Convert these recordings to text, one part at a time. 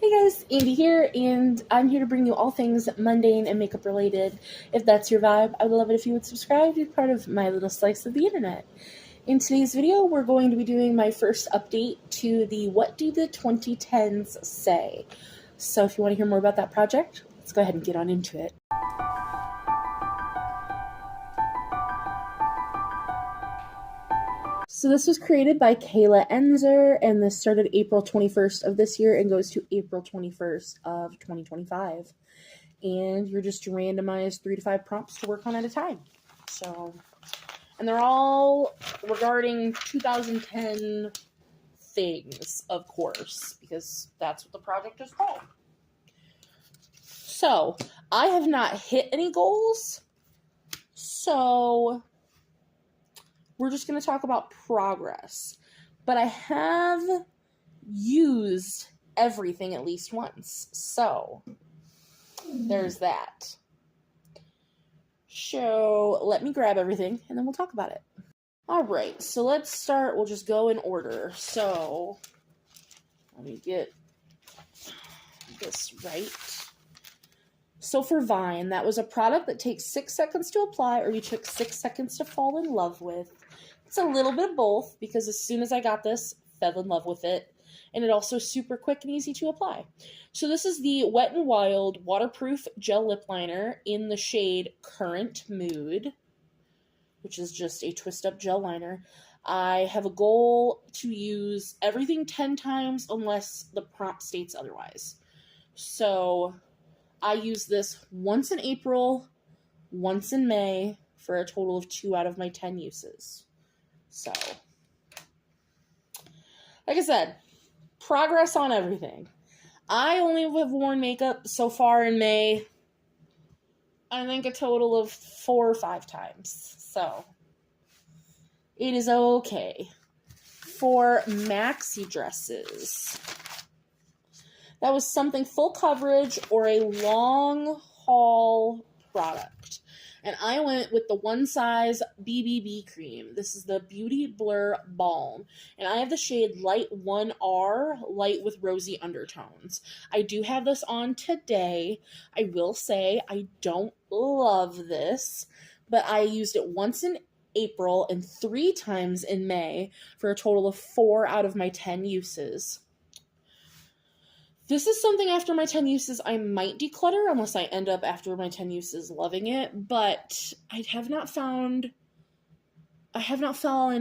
Hey guys, Andy here, and I'm here to bring you all things mundane and makeup related. If that's your vibe, I would love it if you would subscribe to be part of my little slice of the internet. In today's video, we're going to be doing my first update to the What Do the 2010s Say? So if you want to hear more about that project, let's go ahead and get on into it. So this was created by Kayla Ensor, and this started April 21st of this year and goes to April 21st of 2025. And you're just randomized 3 to 5 prompts to work on at a time. So, and they're all regarding 2010 things, of course, because that's what the project is called. So, I have not hit any goals, so we're just going to talk about progress. But I have used everything at least once. So, there's that. So, let me grab everything and then we'll talk about it. Alright, so let's start. We'll just go in order. So, let me get this right. So for Vine, that was a product that takes 6 seconds to apply, or you took 6 seconds to fall in love with. It's a little bit of both, because as soon as I got this, fell in love with it. And it also super quick and easy to apply. So this is the Wet n Wild Waterproof Gel Lip Liner in the shade Current Mood, which is just a twist-up gel liner. I have a goal to use everything 10 times unless the prompt states otherwise. So I use this once in April, once in May, for a total of 2 out of my 10 uses. So, like I said, progress on everything. I only have worn makeup so far in May, I think a total of 4 or 5 times. So, it is okay. For maxi dresses, that was something full coverage or a long haul product. And I went with the Size BBB cream. This is the Beauty Blur Balm. And I have the shade Light 1R, light with rosy undertones. I do have this on today. I will say I don't love this, but I used it once in April and 3 times in May for a total of 4 out of my 10 uses. This is something after my 10 uses I might declutter unless I end up after my 10 uses loving it, but I have not fallen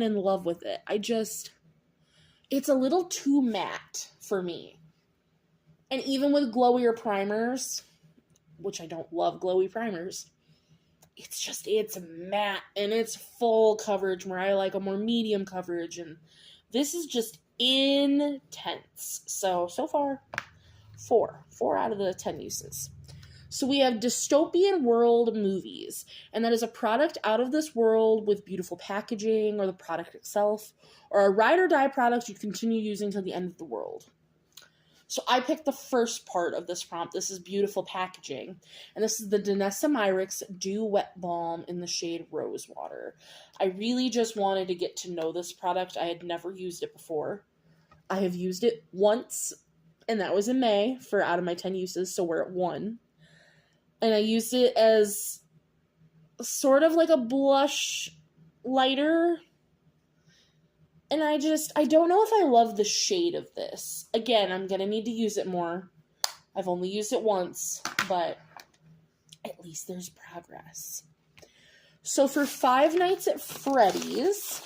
in love with it. It's a little too matte for me. And even with glowier primers, which I don't love glowy primers, it's matte and it's full coverage where I like a more medium coverage, and this is just intense. So far, 4 out of the 10 uses. So we have Dystopian World Movies, and that is a product out of this world with beautiful packaging, or the product itself, or a ride or die product you continue using till the end of the world. So I picked the first part of this prompt. This is beautiful packaging, and this is the Danessa Myricks Dew Wet Balm in the shade Rosewater. I really just wanted to get to know this product. I had never used it before. I have used it once, and that was in May for out of my 10 uses, so we're at 1. And I used it as sort of like a blush lighter. And I don't know if I love the shade of this. Again, I'm going to need to use it more. I've only used it once, but at least there's progress. So for Five Nights at Freddy's,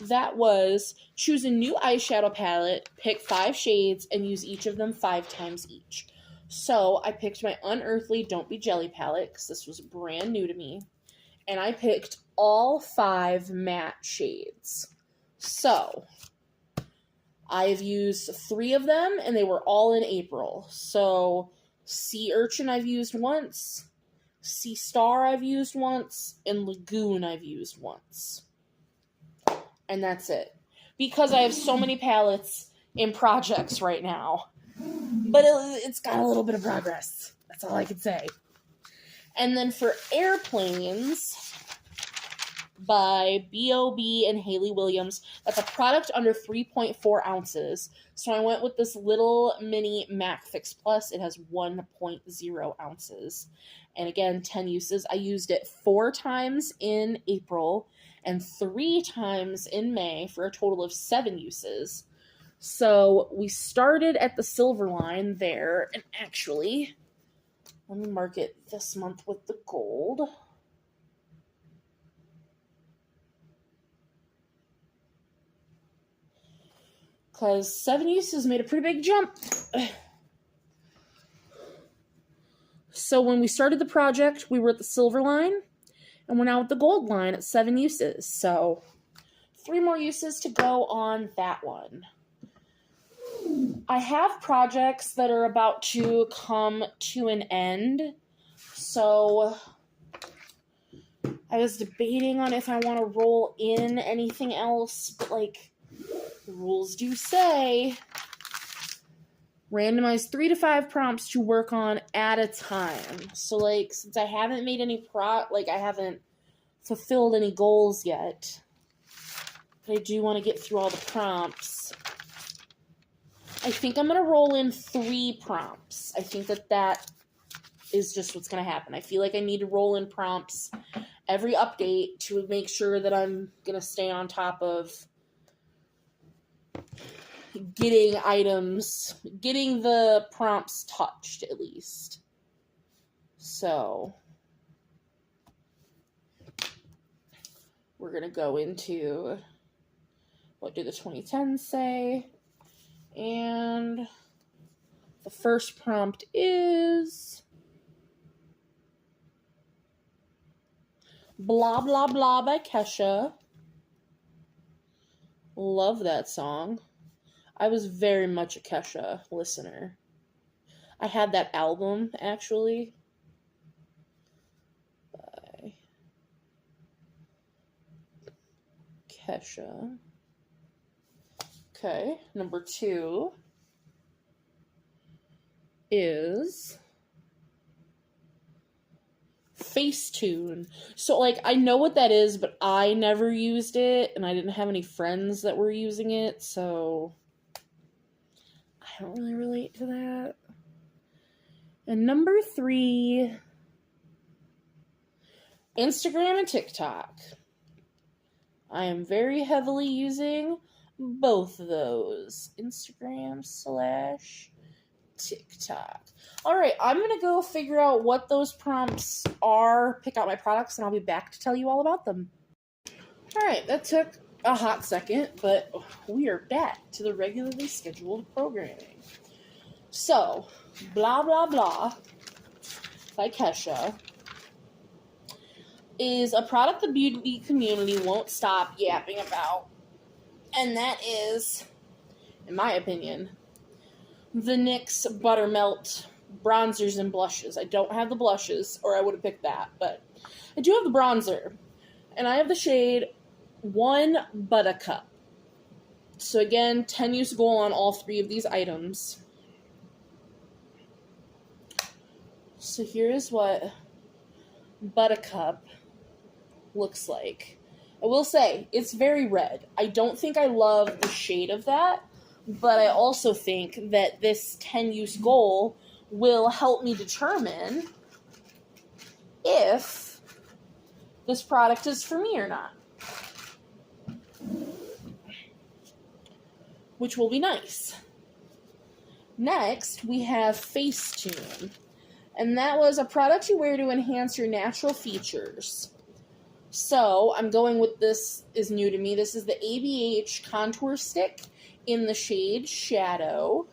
that was choose a new eyeshadow palette, pick 5 shades, and use each of them 5 times each. So I picked my Unearthly Don't Be Jelly palette, because this was brand new to me. And I picked all 5 matte shades. So I have used 3 of them, and they were all in April. So Sea Urchin I've used once, Sea Star I've used once, and Lagoon I've used once. And that's it. Because I have so many palettes in projects right now. But it's got a little bit of progress. That's all I can say. And then for Airplanes, by B.O.B. and Hayley Williams. That's a product under 3.4 ounces. So I went with this little mini MAC Fix Plus. It has 1.0 ounces. And again, 10 uses. I used it 4 times in April and 3 times in May for a total of 7 uses. So we started at the silver line there, and actually, let me mark it this month with the gold. Because 7 uses made a pretty big jump. So when we started the project, we were at the silver line, and we're now at the gold line at 7 uses. So 3 more uses to go on that one. I have projects that are about to come to an end, so I was debating on if I want to roll in anything else, but like the rules do say, randomize 3 to 5 prompts to work on at a time. So like, since I haven't made any I haven't fulfilled any goals yet, but I do want to get through all the prompts. I think I'm going to roll in 3 prompts. I think that is just what's going to happen. I feel like I need to roll in prompts every update to make sure that I'm going to stay on top of getting the prompts touched at least. So we're going to go into what do the 2010s say? And the first prompt is Blah Blah Blah by Kesha. Love that song. I was very much a Kesha listener. I had that album, actually. By Kesha. Okay, number 2 is Facetune. So, like, I know what that is, but I never used it, and I didn't have any friends that were using it, so I don't really relate to that. And number 3, Instagram and TikTok. I am very heavily using both of those. Instagram / TikTok. Alright, I'm going to go figure out what those prompts are, pick out my products, and I'll be back to tell you all about them. Alright, that took a hot second, but we are back to the regularly scheduled programming. So, Blah Blah Blah by Kesha is a product the beauty community won't stop yapping about. And that is, in my opinion, the NYX Buttermelt bronzers and blushes. I don't have the blushes, or I would have picked that, but I do have the bronzer. And I have the shade 1 Buttercup. So again, 10 use goal on all 3 of these items. So here's what Buttercup looks like. I will say, it's very red. I don't think I love the shade of that, but I also think that this 10-use goal will help me determine if this product is for me or not. Which will be nice. Next, we have Facetune. And that was a product you wear to enhance your natural features. So, I'm going with this, is new to me. This is the ABH Contour Stick in the shade Shadow.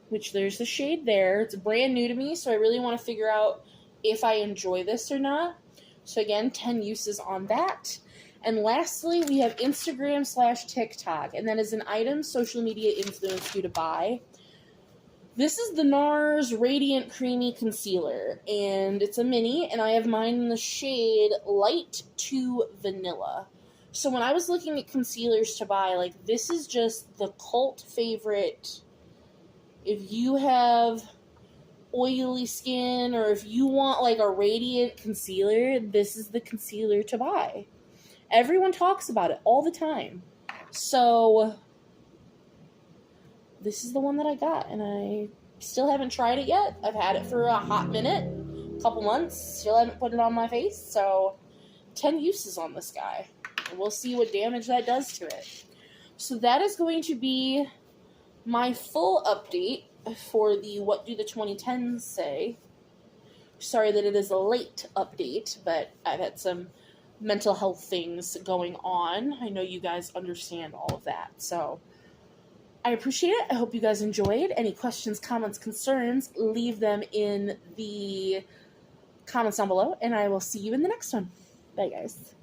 Which there's the shade there. It's brand new to me, so I really want to figure out if I enjoy this or not. So again, 10 uses on that. And lastly, we have Instagram / TikTok, and that is an item social media influenced you to buy. This is the NARS Radiant Creamy Concealer, and it's a mini, and I have mine in the shade Light to Vanilla. So when I was looking at concealers to buy, like, this is just the cult favorite. If you have oily skin, or if you want like a radiant concealer, this is the concealer to buy. Everyone talks about it all the time. So this is the one that I got, and I still haven't tried it yet. I've had it for a hot minute, a couple months, still haven't put it on my face, so 10 uses on this guy. We'll see what damage that does to it. So that is going to be my full update for the What Do the 2010s Say. Sorry that it is a late update, but I've had some mental health things going on. I know you guys understand all of that, so I appreciate it. I hope you guys enjoyed. Any questions, comments, concerns, leave them in the comments down below, and I will see you in the next one. Bye, guys.